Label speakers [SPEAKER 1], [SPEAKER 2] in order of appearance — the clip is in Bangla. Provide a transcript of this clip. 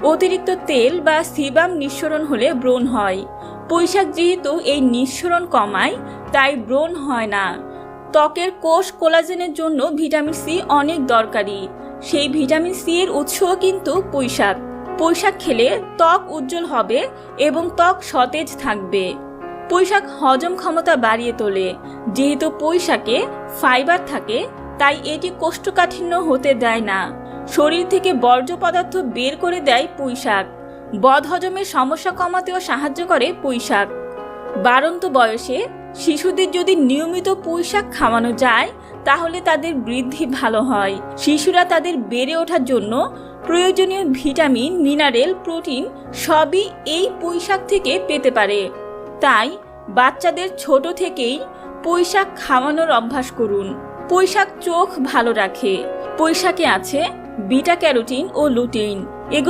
[SPEAKER 1] অতিরিক্ত তেল বা সিবাম নিঃসরণ হলে ব্রণ হয়। পুঁইশাক যেহেতু এই নিঃসরণ কমায়, তাই ব্রণ হয় না। ত্বকের কোষ কোলাজেনের জন্য ভিটামিন সি অনেক দরকারি। সেই ভিটামিন সি এর উৎসও কিন্তু পুঁইশাক। পুঁইশাক খেলে ত্বক উজ্জ্বল হবে এবং ত্বক সতেজ থাকবে। পুঁইশাক হজম ক্ষমতা বাড়িয়ে তোলে। যেহেতু পুঁইশাকে ফাইবার থাকে, তাই এটি কোষ্ঠকাঠিন্য হতে দেয় না। শরীর থেকে বর্জ্য পদার্থ বের করে দেয় পুঁইশাক। বদহজমের সমস্যা কমাতেও সাহায্য করে পুঁইশাক। বাড়ন্ত বয়সে শিশুদের যদি নিয়মিত পুঁইশাক খাওয়ানো যায়, তাহলে তাদের বৃদ্ধি ভালো হয়। শিশুরা তাদের বেড়ে ওঠার জন্য প্রয়োজনীয় ভিটামিন, মিনারেল, প্রোটিন সবই এই পুঁইশাক থেকে পেতে পারে। তাই বাচ্চাদের ছোট থেকেই পুঁইশাক খাওয়ানোর অভ্যাস করুন। পুঁইশাক চোখ ভালো রাখে। পুঁইশাকে আছে বিটা ক্যারোটিন ও লুটিন।